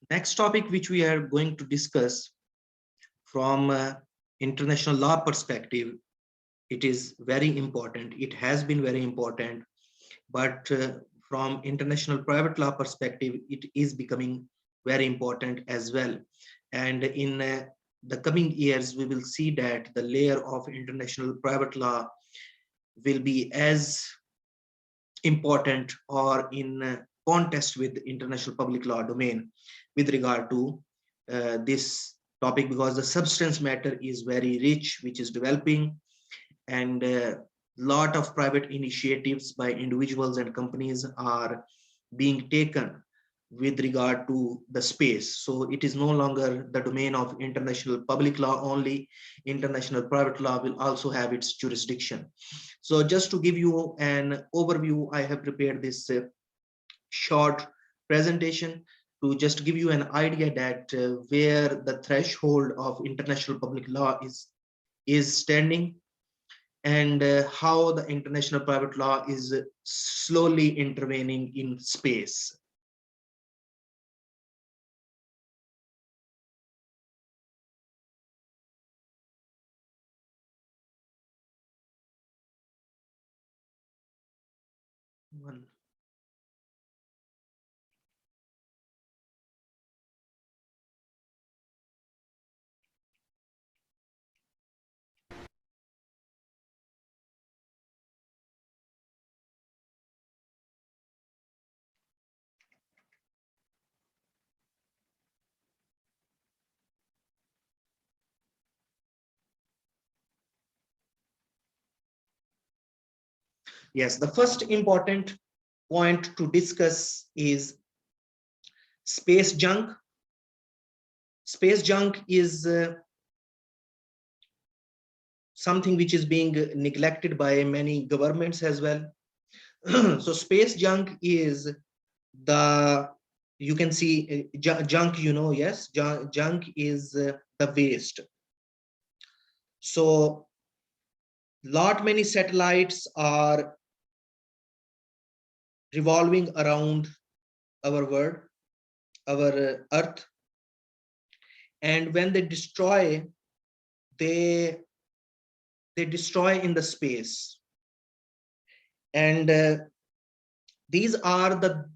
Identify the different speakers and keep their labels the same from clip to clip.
Speaker 1: Next topic which we are going to discuss from international law perspective, it is very important. It has been very important, but from international private law perspective, it is becoming very important as well. And in the coming years, we will see that the layer of international private law will be as important or in contest with international public law domain with regard to this topic, because the substance matter is very rich, which is developing, and a lot of private initiatives by individuals and companies are being taken with regard to the space. So it is no longer the domain of international public law only. International private law will also have its jurisdiction. So just to give you an overview, I have prepared this short presentation to just give you an idea that where the threshold of international public law is standing, and how the international private law is slowly intervening in space. One. Yes, the first important point to discuss is space junk. Space junk is something which is being neglected by many governments as well. So space junk is the, you can see junk, yes, junk is the waste. So lot many satellites are revolving around our world, our earth, and when they destroy, they destroy in the space, and these are the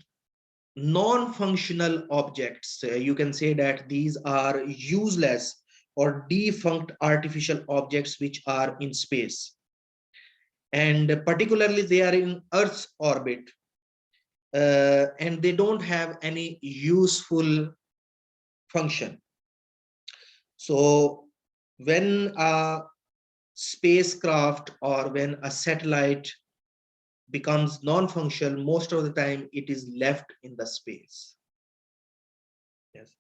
Speaker 1: non-functional objects. You can say that these are useless or defunct artificial objects which are in space, and particularly they are in Earth's orbit, and they don't have any useful function. So when a spacecraft or when a satellite becomes non-functional, most of the time it is left in the space. Yes.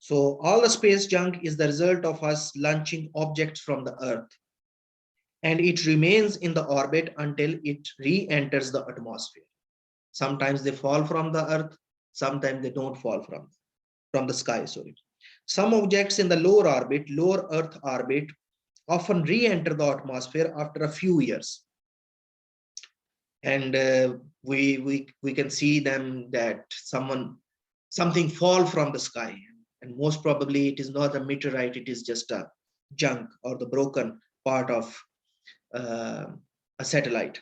Speaker 1: So all the space junk is the result of us launching objects from the Earth, and it remains in the orbit until it re-enters the atmosphere. Sometimes they fall from the Earth, sometimes they don't fall from the sky, sorry. Some objects in the lower Earth orbit, often re-enter the atmosphere after a few years. And we can see them that something fall from the sky, and most probably it is not a meteorite, it is just a junk or the broken part of a satellite.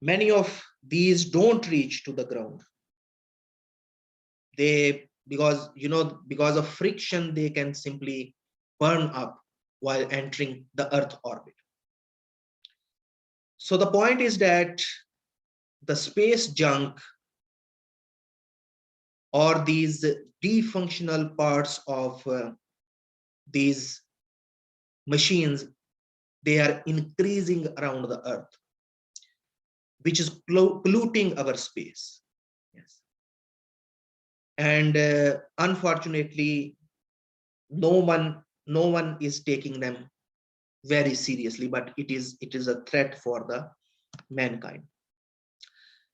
Speaker 1: Many of these don't reach to the ground. They, because of friction, they can simply burn up while entering the Earth orbit. So the point is that the space junk or these defunctional parts of these machines, they are increasing around the Earth, which is polluting our space. Yes. And unfortunately, no one is taking them very seriously, but it is a threat for the mankind.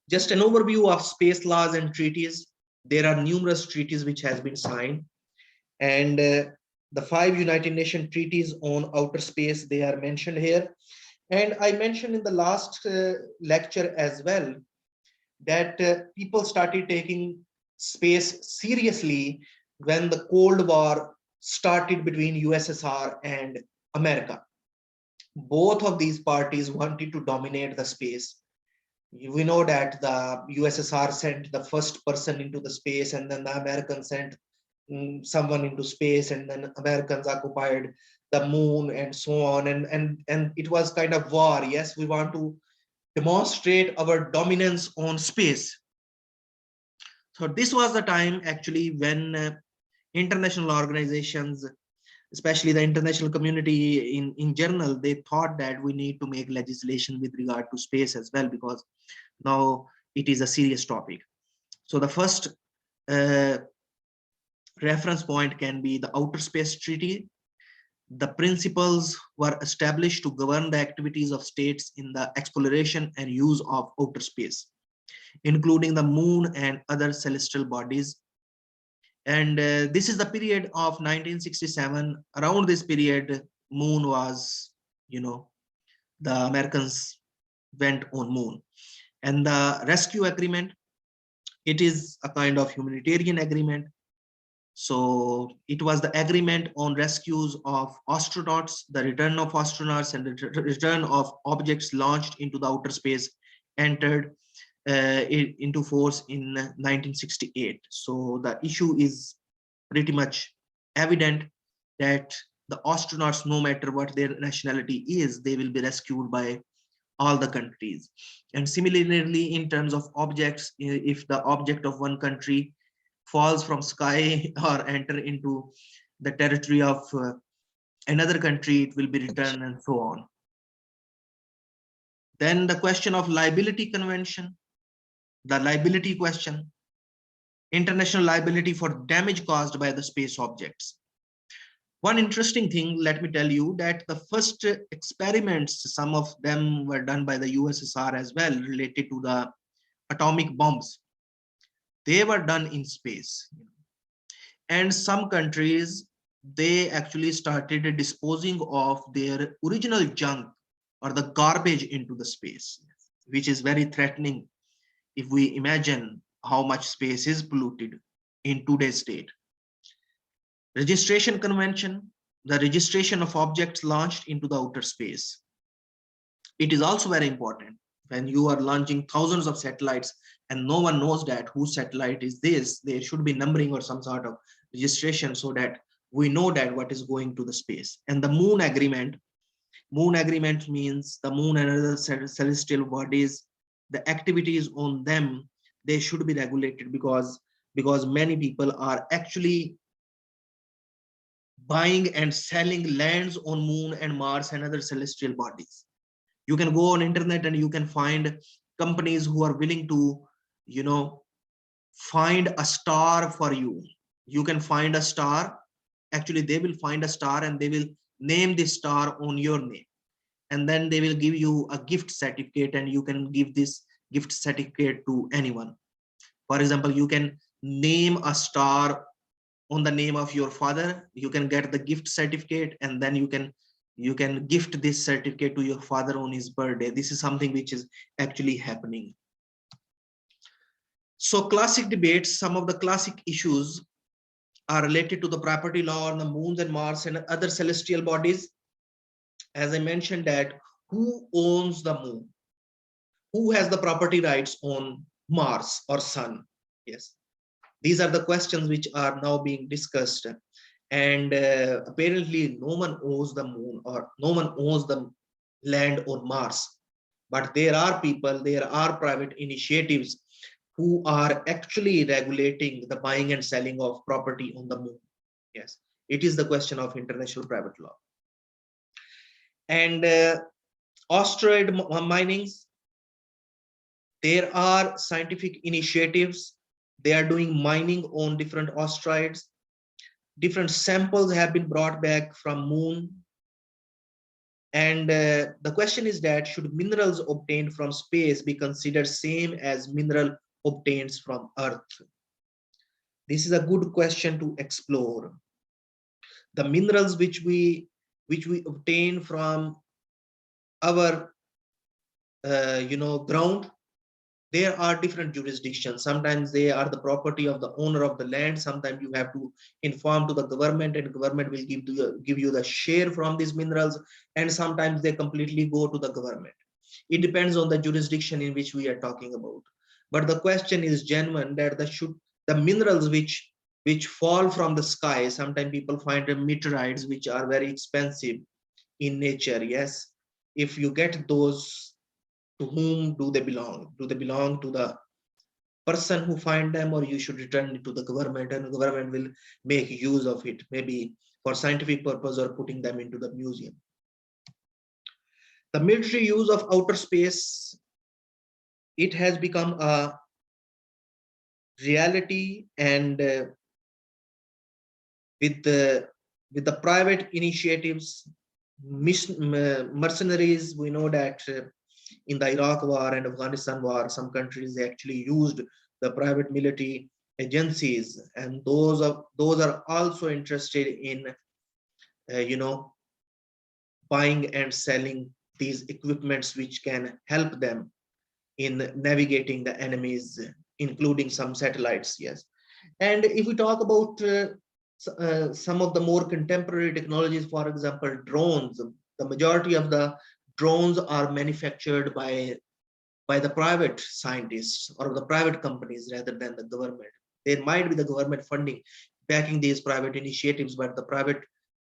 Speaker 1: Just an overview of space laws and treaties. There are numerous treaties which has been signed, and the 5 United Nations treaties on outer space, they are mentioned here. And I mentioned in the last lecture as well that people started taking space seriously when the Cold War started between USSR and America. Both of these parties wanted to dominate the space. We know that the USSR sent the first person into the space, and then the Americans sent someone into space, and then Americans occupied the moon and so on. And it was kind of war. Yes, we want to demonstrate our dominance on space. So this was the time actually when international organizations, especially the international community in general, they thought that we need to make legislation with regard to space as well, because now it is a serious topic. So the first uh, reference point can be the Outer Space Treaty. The principles were established to govern the activities of states in the exploration and use of outer space, including the moon and other celestial bodies. And this is the period of 1967. Around this period, moon was, the Americans went on moon. And the rescue agreement, it is a kind of humanitarian agreement. So it was the agreement on rescues of astronauts, the return of astronauts, and the return of objects launched into the outer space entered into force in 1968. So the issue is pretty much evident that the astronauts, no matter what their nationality is, they will be rescued by all the countries. And similarly, in terms of objects, if the object of one country falls from sky or enter into the territory of another country, it will be returned and so on. Then the question of liability convention, the liability question, international liability for damage caused by the space objects. One interesting thing, let me tell you, that the first experiments, some of them were done by the USSR as well, related to the atomic bombs. They were done in space. And some countries, they actually started disposing of their original junk or the garbage into the space, which is very threatening if we imagine how much space is polluted in today's state. Registration convention, the registration of objects launched into the outer space. It is also very important when you are launching thousands of satellites and no one knows that whose satellite is this. There should be numbering or some sort of registration so that we know that what is going to the space. And the moon agreement means the moon and other celestial bodies, the activities on them, they should be regulated, because many people are actually buying and selling lands on moon and Mars and other celestial bodies. You can go on internet and you can find companies who are willing to, find a star for you. You can find a star. Actually, they will find a star and they will name this star on your name. And then they will give you a gift certificate, and you can give this gift certificate to anyone. For example, you can name a star on the name of your father. You can get the gift certificate, and then you can gift this certificate to your father on his birthday. This is something which is actually happening. So classic debates, some of the classic issues are related to the property law on the moons and Mars and other celestial bodies. As I mentioned, that who owns the moon? Who has the property rights on Mars or Sun? Yes, these are the questions which are now being discussed. And apparently no one owns the moon or no one owns the land on Mars. But there are people, there are private initiatives who are actually regulating the buying and selling of property on the moon. Yes, it is the question of international private law. And asteroid minings, there are scientific initiatives. They are doing mining on different asteroids. Different samples have been brought back from moon. And the question is that should minerals obtained from space be considered same as mineral obtained from Earth? This is a good question to explore. The minerals which we obtain from our ground, there are different jurisdictions. Sometimes they are the property of the owner of the land. Sometimes you have to inform to the government, and government will give you the share from these minerals. And sometimes they completely go to the government. It depends on the jurisdiction in which we are talking about. But the question is genuine, that the minerals which fall from the sky, sometimes people find the meteorites which are very expensive in nature. Yes, if you get those, to whom do they belong? Do they belong to the person who find them, or you should return it to the government, and the government will make use of it, maybe for scientific purpose or putting them into the museum? The military use of outer space, it has become a reality, and with the private initiatives, mercenaries, we know that in the Iraq war and Afghanistan war, some countries, they actually used the private military agencies, and those are also interested in you know, buying and selling these equipments which can help them in navigating the enemies, including some satellites. Yes, and if we talk about some of the more contemporary technologies, for example, drones, the majority of the drones are manufactured by the private scientists or the private companies rather than the government. There might be the government funding backing these private initiatives, but the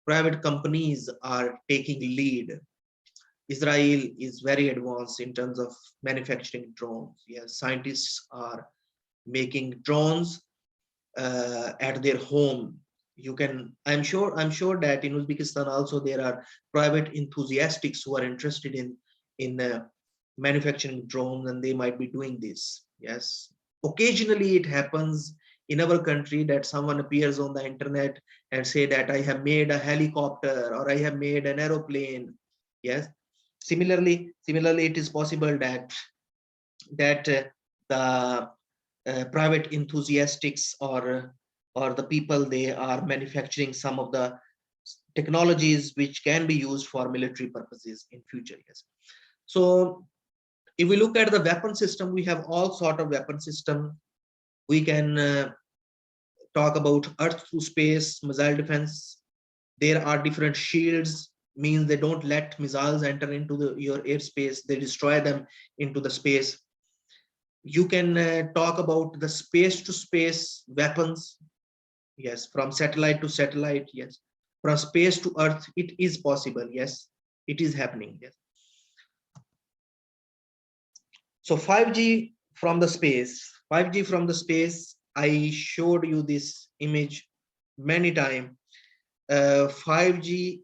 Speaker 1: private companies are taking lead. Israel is very advanced in terms of manufacturing drones. Yes, scientists are making drones at their home. You can, I'm sure that in Uzbekistan also there are private enthusiasts who are interested in manufacturing drones, and they might be doing this. Yes, occasionally it happens in our country that someone appears on the internet and say that I have made a helicopter or I have made an aeroplane. Yes, similarly it is possible that the private enthusiasts or the people, they are manufacturing some of the technologies which can be used for military purposes in future. Yes, so if we look at the weapon system, we have all sort of weapon system. We can talk about earth to space missile defense. There are different shields, means they don't let missiles enter into your airspace, they destroy them into the space. You can talk about the space to space weapons. Yes, from satellite to satellite. Yes, from space to earth, it is possible. Yes, it is happening. Yes, so 5G from the space, 5G from the space, I showed you this image many times. 5G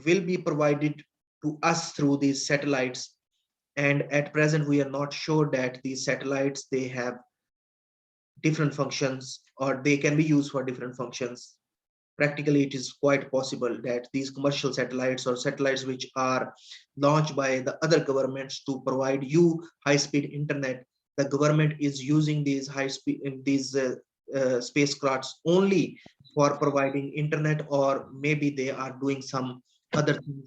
Speaker 1: will be provided to us through these satellites, and at present we are not sure that these satellites, they have different functions or they can be used for different functions. Practically it is quite possible that these commercial satellites or satellites which are launched by the other governments to provide you high speed internet, the government is using these high speed these spacecrafts only for providing internet, or maybe they are doing some other things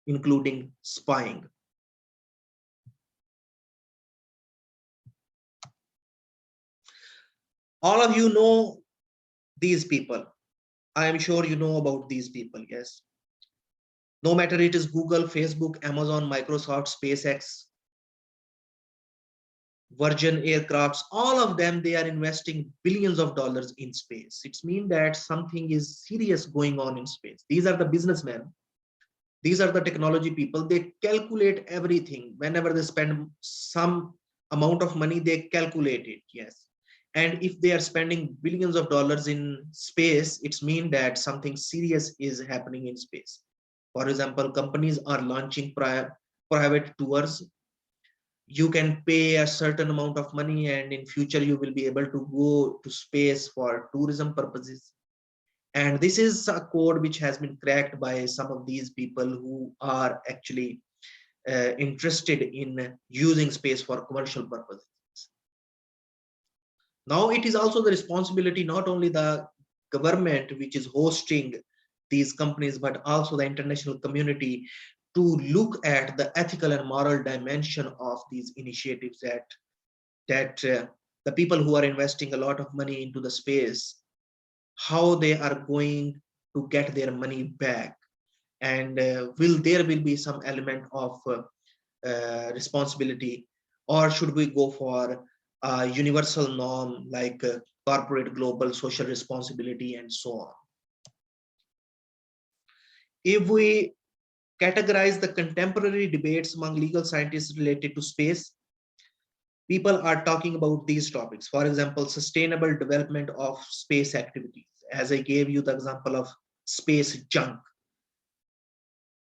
Speaker 1: including spying. All of you know these people. I am sure you know about these people. Yes, no matter it is Google, Facebook, Amazon, Microsoft, SpaceX, Virgin aircrafts, all of them, they are investing billions of dollars in space. It's mean that something is serious going on in space. These are the businessmen, these are the technology people, they calculate everything. Whenever they spend some amount of money, they calculate it. Yes, and if they are spending billions of dollars in space, it's mean that something serious is happening in space. For example, companies are launching private tours. You can pay a certain amount of money, and in future you will be able to go to space for tourism purposes. And this is a code which has been cracked by some of these people who are actually interested in using space for commercial purposes. Now it is also the responsibility, not only the government which is hosting these companies, but also the international community, to look at the ethical and moral dimension of these initiatives, that that the people who are investing a lot of money into the space, how they are going to get their money back, and will be some element of responsibility, or should we go for a universal norm like corporate global social responsibility and so on. If we categorize the contemporary debates among legal scientists related to space, people are talking about these topics. For example, sustainable development of space activities. As I gave you the example of space junk,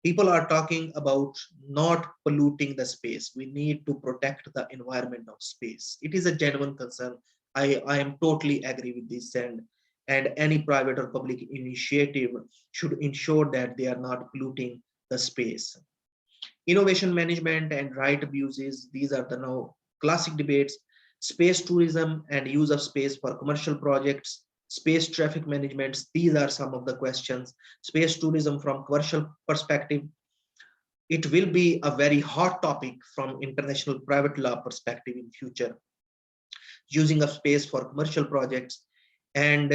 Speaker 1: people are talking about not polluting the space. We need to protect the environment of space. It is a genuine concern. I am totally agree with this, and any private or public initiative should ensure that they are not polluting the space. Innovation management and right abuses, these are the now classic debates. Space tourism and use of space for commercial projects, space traffic management, these are some of the questions. Space tourism from commercial perspective, it will be a very hot topic from international private law perspective in future. Using of space for commercial projects, and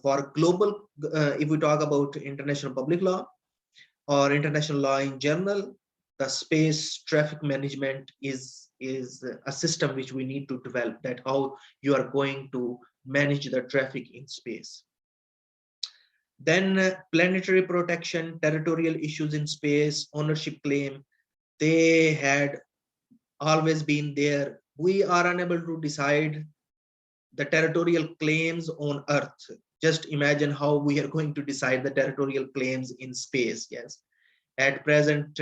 Speaker 1: for global, if we talk about international public law or international law in general, the space traffic management is a system which we need to develop, that how you are going to manage the traffic in space. Then planetary protection, territorial issues in space, ownership claim, they had always been there. We are unable to decide the territorial claims on Earth. Just imagine how we are going to decide the territorial claims in space. Yes, at present,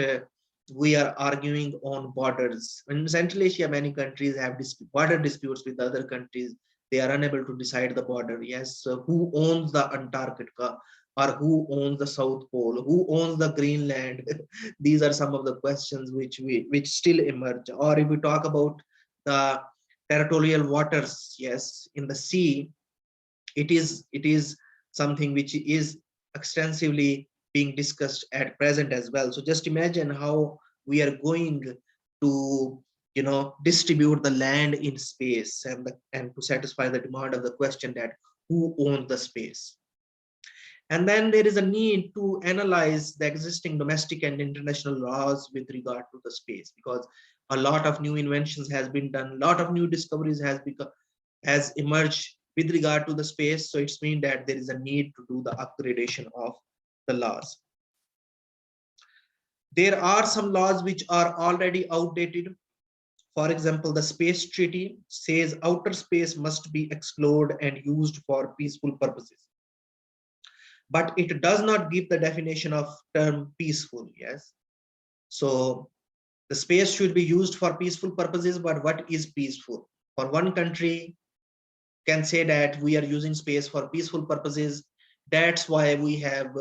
Speaker 1: we are arguing on borders. In Central Asia, many countries have border disputes with other countries. They are unable to decide the border. Yes, so who owns the Antarctica, or who owns the South Pole? Who owns the Greenland? These are some of the questions which still emerge. Or if we talk about the territorial waters, yes, in the sea, it is something which is extensively being discussed at present as well. So just imagine how we are going to distribute the land in space, and to satisfy the demand of the question that who owns the space. And then there is a need to analyze the existing domestic and international laws with regard to the space, because a lot of new inventions has been done, a lot of new discoveries has emerged with regard to the space. So it's mean that there is a need to do the upgradation of the laws. There are some laws which are already outdated. For example, the Space Treaty says outer space must be explored and used for peaceful purposes. But it does not give the definition of term peaceful. Yes. So the space should be used for peaceful purposes, but what is peaceful? For one country can say that we are using space for peaceful purposes. That's why we have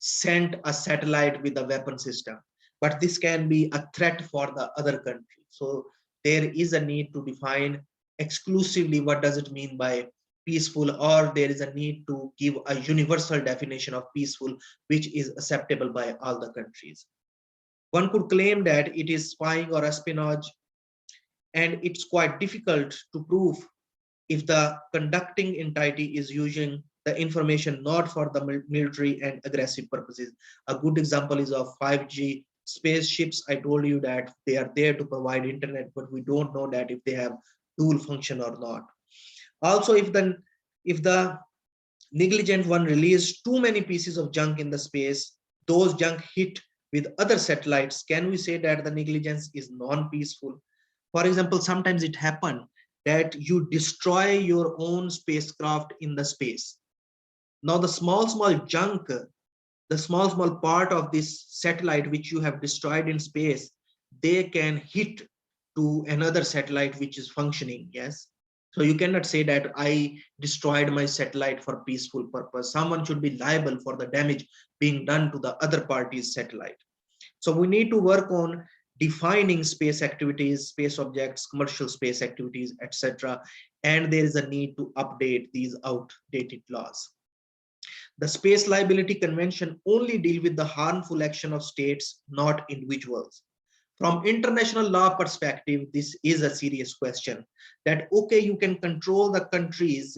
Speaker 1: sent a satellite with a weapon system. But this can be a threat for the other country. So there is a need to define exclusively what does it mean by peaceful, or there is a need to give a universal definition of peaceful, which is acceptable by all the countries. One could claim that it is spying or espionage, and it's quite difficult to prove if the conducting entity is using the information not for the military and aggressive purposes. A good example is of 5G spaceships. I told you that they are there to provide internet, but we don't know that if they have dual function or not. Also, if the negligent one released too many pieces of junk in the space, those junk hit with other satellites, can we say that the negligence is non-peaceful? For example, sometimes it happens that you destroy your own spacecraft in the space. Now the small junk, the small part of this satellite which you have destroyed in space, they can hit to another satellite which is functioning. Yes. So you cannot say that I destroyed my satellite for peaceful purpose. Someone should be liable for the damage being done to the other party's satellite. So we need to work on defining space activities, space objects, commercial space activities, etc. And there is a need to update these outdated laws. The Space Liability Convention only deal with the harmful action of states, not individuals. From international law perspective, this is a serious question that, okay, you can control the countries,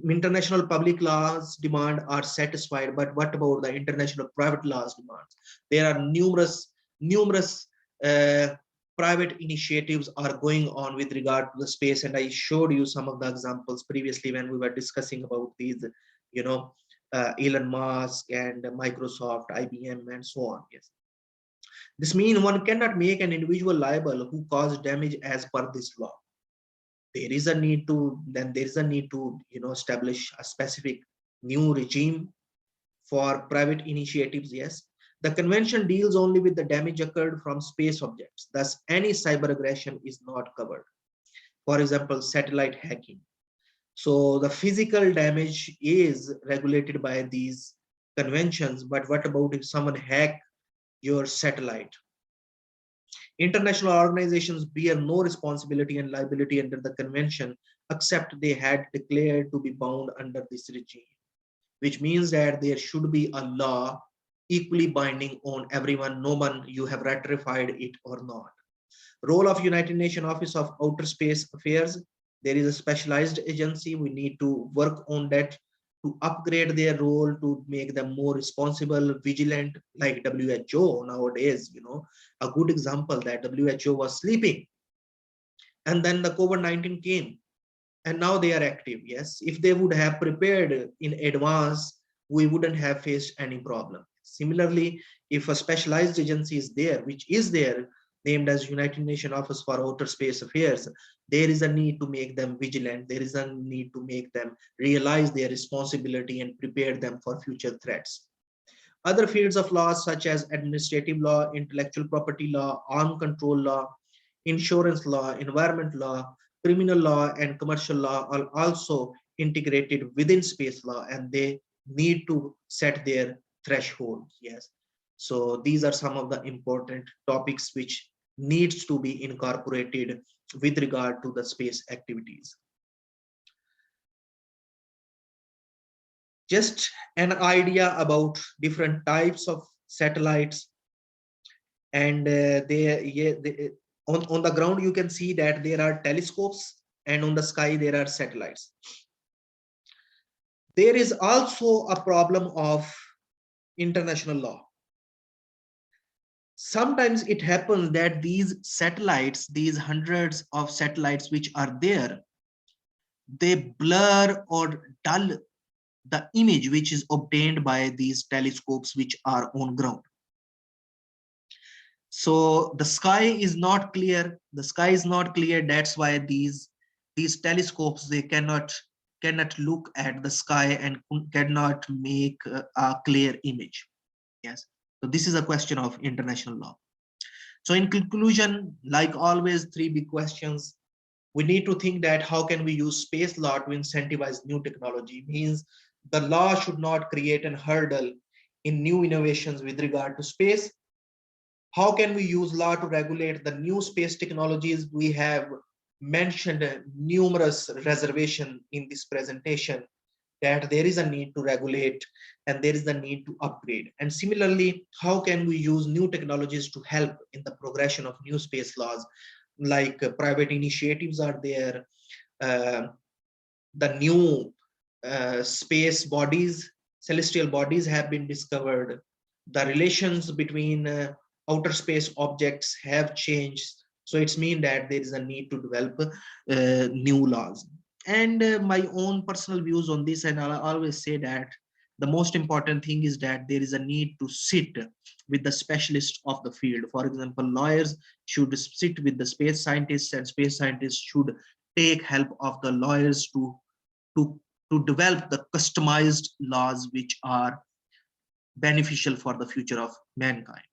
Speaker 1: international public laws demand are satisfied, but what about the international private laws demands? There are numerous uh, private initiatives are going on with regard to the space, and I showed you some of the examples previously when we were discussing about these, you know, Elon Musk and Microsoft, IBM, and so on. Yes, this means one cannot make an individual liable who caused damage as per this law. There is a need to, then there is a need to, you know, establish a specific new regime for private initiatives. Yes, the convention deals only with the damage occurred from space objects. Thus, any cyber aggression is not covered. For example, satellite hacking. So the physical damage is regulated by these conventions, but what about if someone hack your satellite? International organizations bear no responsibility and liability under the convention, except they had declared to be bound under this regime, which means that there should be a law equally binding on everyone, no one you have ratified it or not. Role of United Nations Office of Outer Space Affairs. There is a specialized agency. We need to work on that to upgrade their role, to make them more responsible, vigilant, like WHO nowadays. You know, a good example that WHO was sleeping, and then the COVID-19 came, and now they are active. Yes, if they would have prepared in advance, we wouldn't have faced any problem. Similarly, if a specialized agency is there, which is there, named as United Nations Office for Outer Space Affairs, there is a need to make them vigilant. There is a need to make them realize their responsibility and prepare them for future threats. Other fields of law, such as administrative law, intellectual property law, arms control law, insurance law, environment law, criminal law, and commercial law, are also integrated within space law, and they need to set their thresholds. Yes. So these are some of the important topics which needs to be incorporated with regard to the space activities. Just an idea about different types of satellites, and on the ground you can see that there are telescopes, and on the sky there are satellites. There is also a problem of international law. Sometimes it happens that these satellites, these hundreds of satellites which are there, they blur or dull the image which is obtained by these telescopes which are on ground. So the sky is not clear. The sky is not clear. That's why these telescopes, they cannot look at the sky and cannot make a clear image. Yes. So this is a question of international law. So in conclusion, like always, three big questions. We need to think that how can we use space law to incentivize new technology? Means the law should not create a hurdle in new innovations with regard to space. How can we use law to regulate the new space technologies? We have mentioned numerous reservations in this presentation that there is a need to regulate and there is a need to upgrade. And similarly, how can we use new technologies to help in the progression of new space laws? Like private initiatives are there, the new space bodies, celestial bodies have been discovered, the relations between outer space objects have changed. So it's mean that there is a need to develop new laws. And my own personal views on this, and I'll always say that the most important thing is that there is a need to sit with the specialists of the field. For example, lawyers should sit with the space scientists, and space scientists should take help of the lawyers to to develop the customized laws which are beneficial for the future of mankind.